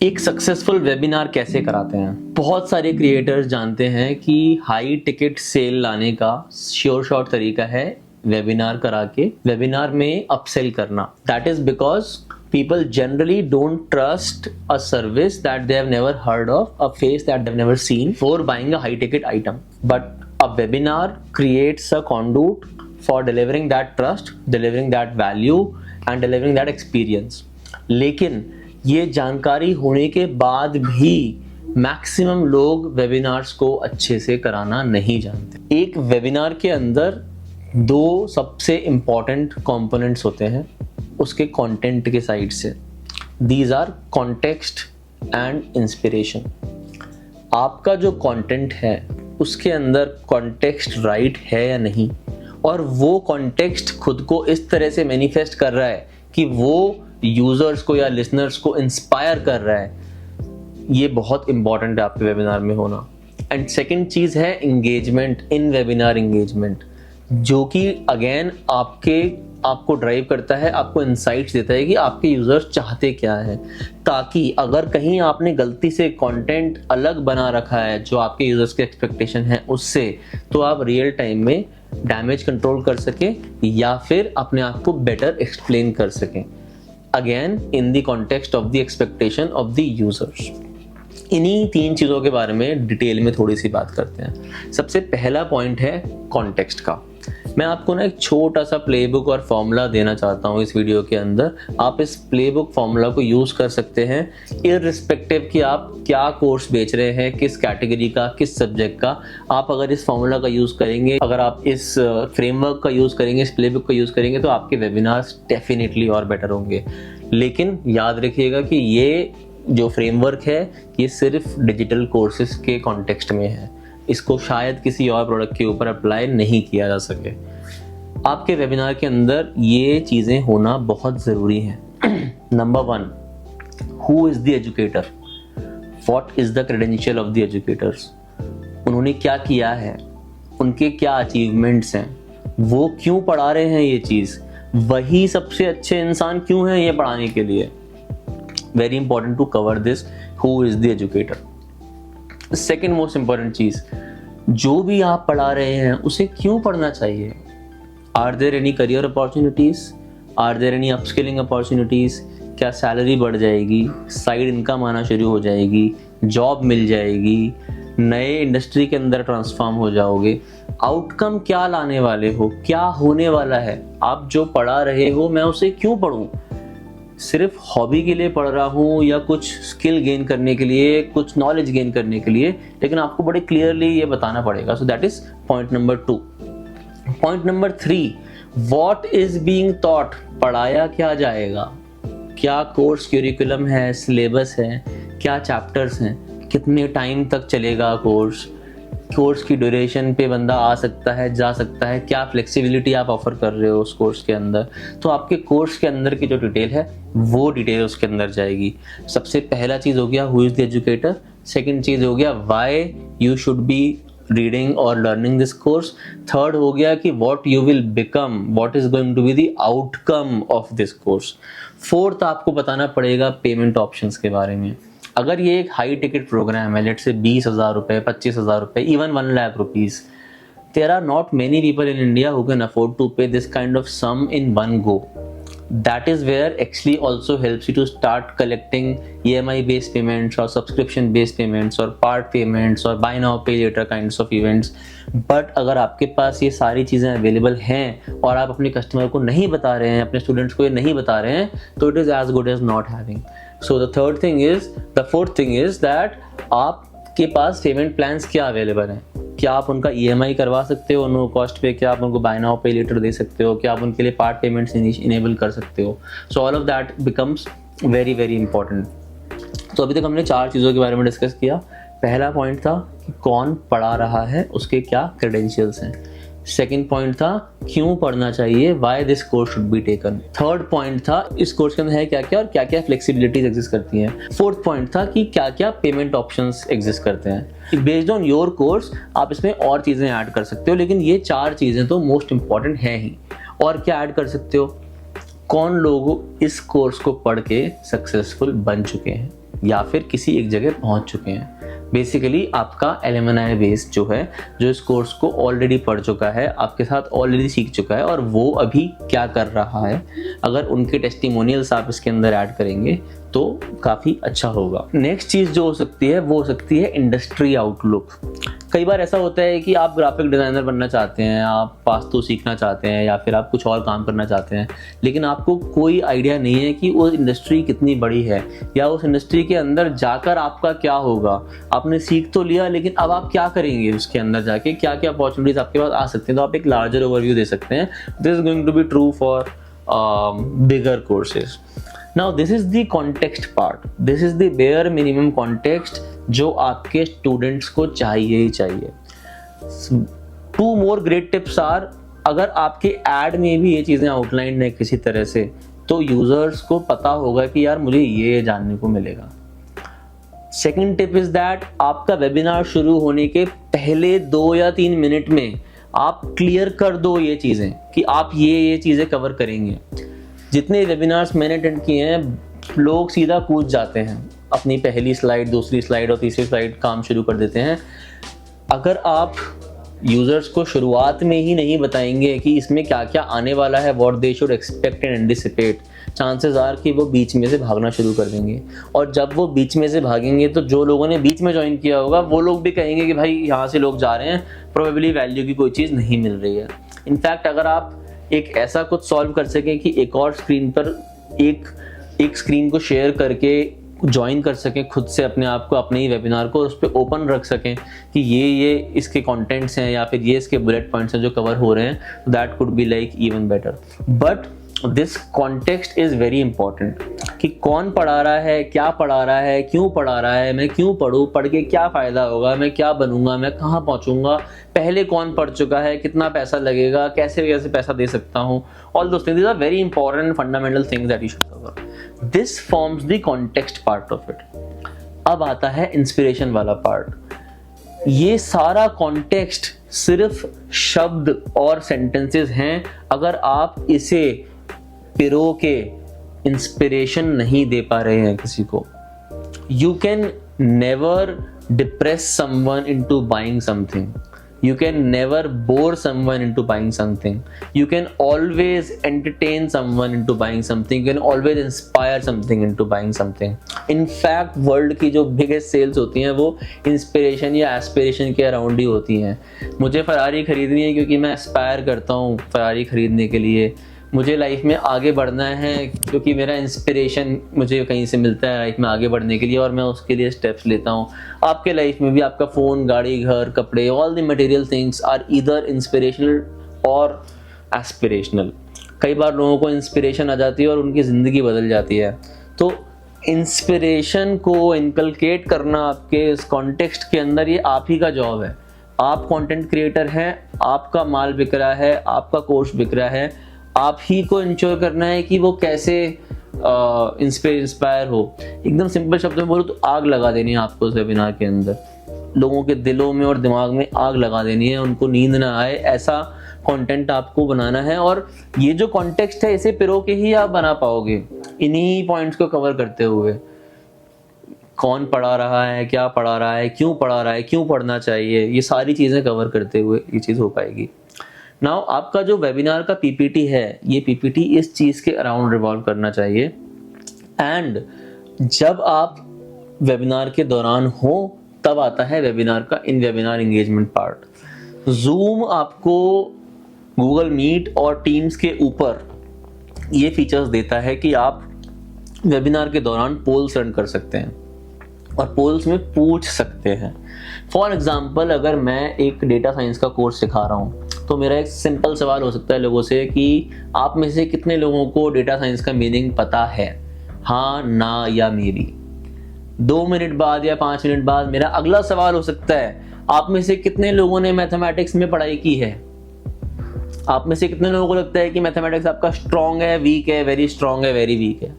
एक successful webinar कैसे कराते हैं? बहुत सारे क्रिएटर्स जानते हैं कि हाई टिकट सेल लाने का श्योर शॉर्ट तरीका है वेबिनार करा के वेबिनार में अपसेल करना. That is because people generally don't trust a service that they have never heard of, a face that they've never seen for buying a high ticket item. But a webinar creates a conduit for delivering that trust, delivering that value and delivering that experience. लेकिन ये जानकारी होने के बाद भी maximum लोग webinars को अच्छे से कराना नहीं जानते. एक वेबिनार के अंदर दो सबसे इंपॉर्टेंट कंपोनेंट्स होते हैं उसके कंटेंट के साइड से. These are context and inspiration. आपका जो कंटेंट है उसके अंदर कॉन्टेक्स्ट राइट है या नहीं, और वो कॉन्टेक्स्ट खुद को इस तरह से मैनिफेस्ट कर रहा है कि वो यूजर्स को या लिसनर्स को इंस्पायर कर रहा है. ये बहुत इंपॉर्टेंट है आपके वेबिनार में होना. एंड सेकेंड चीज है इंगेजमेंट, इन वेबिनार इंगेजमेंट, जो कि अगेन आपको ड्राइव करता है, आपको इनसाइट्स देता है कि आपके यूजर्स चाहते क्या है, ताकि अगर कहीं आपने गलती से कंटेंट अलग बना रखा है जो आपके यूजर्स के एक्सपेक्टेशन है उससे, तो आप रियल टाइम में डैमेज कंट्रोल कर सके या फिर अपने आप को बेटर एक्सप्लेन कर सकें. Again in the context of the expectation of the users. इन्हीं तीन चीज़ों के बारे में डिटेल में थोड़ी सी बात करते हैं. सबसे पहला पॉइंट है कॉन्टेक्स्ट का. मैं आपको ना एक छोटा सा प्लेबुक और फॉर्मूला देना चाहता हूँ इस वीडियो के अंदर. आप इस प्लेबुक फॉर्मूला को यूज़ कर सकते हैं इररिस्पेक्टिव कि आप क्या कोर्स बेच रहे हैं, किस कैटेगरी का, किस सब्जेक्ट का. आप अगर इस फॉर्मूला का यूज़ करेंगे, अगर आप इस फ्रेमवर्क का यूज़ करेंगे, इस प्लेबुक का यूज़ करेंगे, तो आपके वेबिनार्स डेफिनेटली और बेटर होंगे. लेकिन याद रखिएगा कि ये जो फ्रेमवर्क है ये सिर्फ डिजिटल कोर्सेज के कॉन्टेक्स्ट में है. इसको शायद किसी और प्रोडक्ट के ऊपर अप्लाई नहीं किया जा सके. आपके वेबिनार के अंदर ये चीज़ें होना बहुत ज़रूरी है. Number 1, who is the educator, what is the credential of the educators. उन्होंने क्या किया है, उनके क्या अचीवमेंट्स हैं, वो क्यों पढ़ा रहे हैं ये चीज़, वही सबसे अच्छे इंसान क्यों हैं ये पढ़ाने के लिए. Very important to cover this, who is the educator. Second most important चीज, जो भी आप पढ़ा रहे हैं उसे क्यों पढ़ना चाहिए. Are there any career opportunities, are there any upskilling opportunities. क्या सैलरी बढ़ जाएगी, साइड इनकम आना शुरू हो जाएगी, जॉब मिल जाएगी, नए इंडस्ट्री के अंदर ट्रांसफॉर्म हो जाओगे. आउटकम क्या लाने वाले हो, क्या होने वाला है. आप जो पढ़ा रहे हो मैं उसे क्यों पढ़ूं. सिर्फ हॉबी के लिए पढ़ रहा हूँ या कुछ स्किल गेन करने के लिए, कुछ नॉलेज गेन करने के लिए, लेकिन आपको बड़े क्लियरली ये बताना पड़ेगा. So that is point number 2. Point number 3, what is being taught. पढ़ाया क्या जाएगा, क्या कोर्स क्यूरिकुलम है, सिलेबस है, क्या चैप्टर्स हैं, कितने टाइम तक चलेगा कोर्स की ड्यूरेशन पे बंदा आ सकता है, जा सकता है, क्या फ्लेक्सिबिलिटी आप ऑफर कर रहे हो उस कोर्स के अंदर. तो आपके कोर्स के अंदर की जो डिटेल है वो डिटेल उसके अंदर जाएगी. सबसे पहला चीज हो गया who is the educator. Second चीज हो गया why you should be reading और लर्निंग दिस कोर्स. थर्ड हो गया कि what you will become, what is going to be the outcome of this course. Fourth आपको बताना पड़ेगा पेमेंट ऑप्शंस के बारे में. अगर ये एक हाई टिकट प्रोग्राम है, लेट्स से 20,000 रुपए, 25,000 रुपए, even 1 lakh rupees, there are not many people in India who can afford to pay this kind of sum in one go. That is where actually also helps you to start collecting EMI based payments or subscription based payments or part payments or buy now pay later kinds of events. But अगर आपके पास ये सारी चीज़ें available हैं और आप अपने customer को नहीं बता रहे हैं, अपने स्टूडेंट्स को ये नहीं बता रहे हैं, तो it is as good as not having. So the fourth thing is that आपके पास पेमेंट प्लान्स क्या अवेलेबल हैं. क्या आप उनका EMI करवा सकते हो नो कॉस्ट पे, क्या आप उनको बाय नाउ पे लेटर दे सकते हो, क्या आप उनके लिए पार्ट पेमेंट्स इनेबल कर सकते हो. So all of that becomes very very important. तो अभी तक हमने 4 चीज़ों के बारे में डिस्कस किया. पहला पॉइंट था कि कौन पढ़ा रहा है, उसके क्या क्रेडेंशियल्स हैं. सेकेंड पॉइंट था क्यों पढ़ना चाहिए, why this course should be taken. Third point था इस कोर्स के अंदर है क्या क्या और क्या क्या फ्लेक्सिबिलिटीज एग्जिस्ट करती हैं. फोर्थ पॉइंट था कि क्या क्या पेमेंट ऑप्शंस एग्जिस्ट करते हैं. बेस्ड ऑन योर कोर्स आप इसमें और चीज़ें ऐड कर सकते हो, लेकिन ये 4 चीज़ें तो मोस्ट इंपॉर्टेंट हैं ही. और क्या ऐड कर सकते हो, कौन लोग इस कोर्स को पढ़ के सक्सेसफुल बन चुके हैं, या फिर किसी एक जगह पहुंच चुके हैं। बेसिकली आपका एलुमनाई बेस जो है, जो इस कोर्स को ऑलरेडी पढ़ चुका है, आपके साथ ऑलरेडी सीख चुका है और वो अभी क्या कर रहा है, अगर उनके टेस्टिमोनियल्स आप इसके अंदर ऐड करेंगे तो काफ़ी अच्छा होगा। नेक्स्ट चीज़ जो हो सकती है वो हो सकती है इंडस्ट्री आउटलुक। कई बार ऐसा होता है कि आप ग्राफिक डिज़ाइनर बनना चाहते हैं, आप वास्तु सीखना चाहते हैं या फिर आप कुछ और काम करना चाहते हैं, लेकिन आपको कोई आइडिया नहीं है कि वो इंडस्ट्री कितनी बड़ी है या उस इंडस्ट्री के अंदर जाकर आपका क्या होगा। आपने सीख तो लिया, लेकिन अब आप क्या करेंगे उसके अंदर जाके, क्या क्या अपॉर्चुनिटीज आपके पास आ सकते हैं। तो आप एक लार्जर ओवरव्यू दे सकते हैं। This is going to be true for bigger courses. Now this is the context part, this is the bare minimum context जो आपके स्टूडेंट्स को चाहिए ही चाहिए। 2 मोर ग्रेट टिप्स आर, अगर आपके एड में भी ये चीज़ें आउटलाइन है किसी तरह से, तो यूजर्स को पता होगा कि यार मुझे ये जानने को मिलेगा। सेकेंड टिप इज दैट आपका वेबिनार शुरू होने के पहले 2 या 3 मिनट में आप क्लियर कर दो ये चीज़ें कि आप ये चीज़ें कवर करेंगे। जितने वेबिनार्स मैंने अटेंड किए हैं, लोग सीधा कूद जाते हैं, अपनी पहली स्लाइड, दूसरी स्लाइड और तीसरी स्लाइड काम शुरू कर देते हैं। अगर आप यूजर्स को शुरुआत में ही नहीं बताएंगे कि इसमें क्या क्या आने वाला है, what they should expect and anticipate, chances are कि वो बीच में से भागना शुरू कर देंगे। और जब वो बीच में से भागेंगे तो जो लोगों ने बीच में ज्वाइन किया होगा वो लोग भी कहेंगे कि भाई यहाँ से लोग जा रहे हैं, प्रोबेबली वैल्यू की कोई चीज़ नहीं मिल रही है। इनफैक्ट अगर आप एक ऐसा कुछ सॉल्व कर सकें कि एक और स्क्रीन पर एक स्क्रीन को शेयर करके ज्वाइन कर सकें खुद से अपने आप को, अपने ही वेबिनार को उस पर ओपन रख सकें कि ये इसके कंटेंट्स हैं या फिर ये इसके बुलेट पॉइंट्स हैं जो कवर हो रहे हैं, that could be like even better. But this context is very important कि कौन पढ़ा रहा है, क्या पढ़ा रहा है, क्यों पढ़ा रहा है, मैं क्यों पढ़ूं, पढ़ के क्या फ़ायदा होगा, मैं क्या बनूंगा, मैं कहाँ पहुँचूंगा, पहले कौन पढ़ चुका है, कितना पैसा लगेगा, कैसे कैसे पैसा दे सकता हूँ। All those things, these are very important fundamental things that you should cover. This forms the context part of it. अब आता है इंस्पिरेशन वाला पार्ट। ये सारा कॉन्टेक्स्ट सिर्फ शब्द और सेंटेंसेस हैं। अगर आप इसे पिरो के इंस्पिरेशन नहीं दे पा रहे हैं किसी को, you can never depress someone into buying something, you can never bore someone into buying something, you can always entertain someone into buying something, you can always inspire something into buying something. in fact world की जो biggest sales होती हैं वो inspiration या aspiration के around ही होती हैं। मुझे फरारी खरीदनी है क्योंकि मैं एस्पायर करता हूँ फरारी खरीदने के लिए, मुझे लाइफ में आगे बढ़ना है क्योंकि मेरा इंस्पिरेशन मुझे कहीं से मिलता है लाइफ में आगे बढ़ने के लिए और मैं उसके लिए स्टेप्स लेता हूँ। आपके लाइफ में भी आपका फ़ोन, गाड़ी, घर, कपड़े, all the material things are either inspirational और एस्पिरेशनल। कई बार लोगों को इंस्पिरेशन आ जाती है और उनकी ज़िंदगी बदल जाती है। तो इंस्पिरेशन को इनकलकेट करना आपके इस कॉन्टेक्स्ट के अंदर, ये आप ही का जॉब है। आप कंटेंट क्रिएटर हैं, आपका माल बिक रहा है, आपका कोर्स बिक रहा है, आप ही को इंश्योर करना है कि वो कैसे इंस्पायर हो। एकदम सिंपल शब्दों में बोलो तो आग लगा देनी है आपको उस वेबिनार के अंदर, लोगों के दिलों में और दिमाग में आग लगा देनी है, उनको नींद ना आए, ऐसा कंटेंट आपको बनाना है। और ये जो कॉन्टेक्स्ट है इसे पिरो के ही आप बना पाओगे, इन्हीं पॉइंट्स को कवर करते हुए। कौन पढ़ा रहा है, क्या पढ़ा रहा है, क्यों पढ़ा रहा है, क्यों पढ़ना चाहिए, ये सारी चीज़ें कवर करते हुए ये चीज़ हो पाएगी। नाउ आपका जो वेबिनार का पीपीटी है, ये पीपीटी इस चीज़ के अराउंड रिवॉल्व करना चाहिए। एंड जब आप वेबिनार के दौरान हो तब आता है वेबिनार का इन वेबिनार एंगेजमेंट पार्ट। जूम आपको गूगल मीट और टीम्स के ऊपर ये फीचर्स देता है कि आप वेबिनार के दौरान पोल्स रन कर सकते हैं और पोल्स में पूछ सकते हैं। फॉर एग्जाम्पल, अगर मैं एक डेटा साइंस का कोर्स सिखा रहा हूँ तो मेरा एक सिंपल सवाल हो सकता है लोगों से कि आप में से कितने लोगों को डेटा साइंस का मीनिंग पता है, हाँ, ना या मे बी। 2 मिनट बाद या 5 मिनट बाद मेरा अगला सवाल हो सकता है, आप में से कितने लोगों ने मैथमेटिक्स में पढ़ाई की है, आप में से कितने लोगों को लगता है कि मैथमेटिक्स आपका स्ट्रॉन्ग है, वीक है, वेरी स्ट्रॉन्ग है, वेरी वीक है,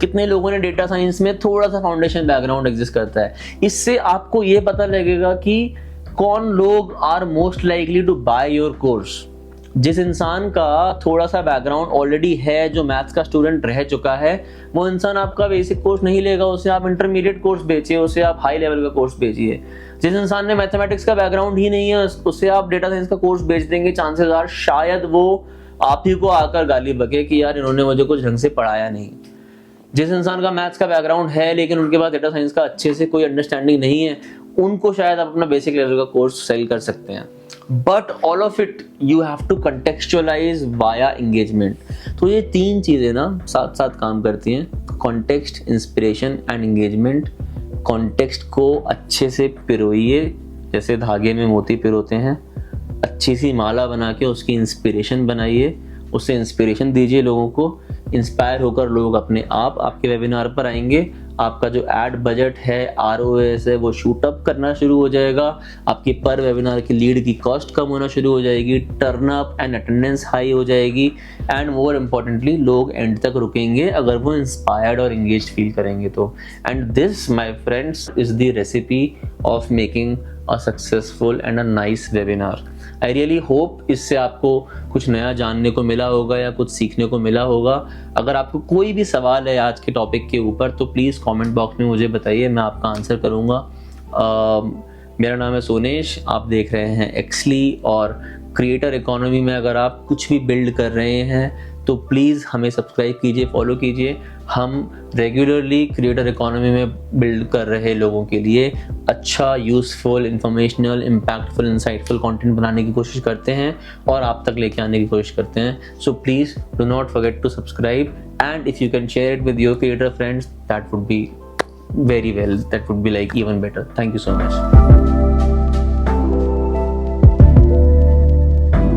कितने लोगों ने डेटा साइंस में थोड़ा सा फाउंडेशन बैकग्राउंड एग्जिस्ट करता है। इससे आपको ये पता लगेगा कि कौन लोग are most likely to buy your course. जिस इंसान का थोड़ा सा बैकग्राउंड ऑलरेडी है, जो मैथ्स का स्टूडेंट रह चुका है, वो इंसान आपका बेसिक कोर्स नहीं लेगा, उसे आप इंटरमीडिएट कोर्स बेचिए, उसे आप हाई लेवल का कोर्स बेचिए। जिस इंसान ने मैथमेटिक्स का बैकग्राउंड ही नहीं है, उससे आप डेटा साइंस का कोर्स बेच देंगे, चांसेस आर शायद वो आप ही को आकर गाली बके कि यार इन्होंने मुझे कुछ ढंग से पढ़ाया नहीं। जिस इंसान का मैथ्स का बैकग्राउंड है लेकिन उनके पास डेटा साइंस का अच्छे से कोई अंडरस्टैंडिंग नहीं है, उनको शायद आप अपना बेसिक लेवल का कोर्स सेल कर सकते हैं। But all of it you have to contextualise via engagement. तो ये तीन चीजें ना साथ साथ काम करती हैं, context, inspiration and engagement. Context को अच्छे से पिरोइए, जैसे धागे में मोती पिरोते हैं, अच्छी सी माला बना के उसकी इंस्पिरेशन बनाइए, उससे इंस्पिरेशन दीजिए लोगों को। इंस्पायर होकर लोग अपने आप आपके वेबिनार पर आएंगे, आपका जो एड बजट है, ROAS है, वो शूट अप करना शुरू हो जाएगा, आपकी पर वेबिनार की लीड की कॉस्ट कम होना शुरू हो जाएगी, turn up and attendance high हो जाएगी, एंड मोर इम्पोर्टेंटली लोग एंड तक रुकेंगे अगर वो इंस्पायर्ड और एंगेज्ड फील करेंगे तो। And this my friends is the recipe of making a successful and a nice webinar. I really hope इससे आपको कुछ नया जानने को मिला होगा या कुछ सीखने को मिला होगा। अगर आपको कोई भी सवाल है आज के टॉपिक के ऊपर तो प्लीज़ कमेंट बॉक्स में मुझे बताइए, मैं आपका आंसर करूँगा। मेरा नाम है सोनेश, आप देख रहे हैं एक्सली। और क्रिएटर इकोनॉमी में अगर आप कुछ भी बिल्ड कर रहे हैं तो प्लीज़ हमें सब्सक्राइब कीजिए, फॉलो कीजिए। हम रेगुलरली क्रिएटर इकोनॉमी में बिल्ड कर रहे लोगों के लिए अच्छा, useful, informational, impactful, insightful content बनाने की कोशिश करते हैं और आप तक लेके आने की कोशिश करते हैं। So please do not forget to subscribe, and if you can share it with your creator friends, that would be very well, that would be like even better. Thank you so much.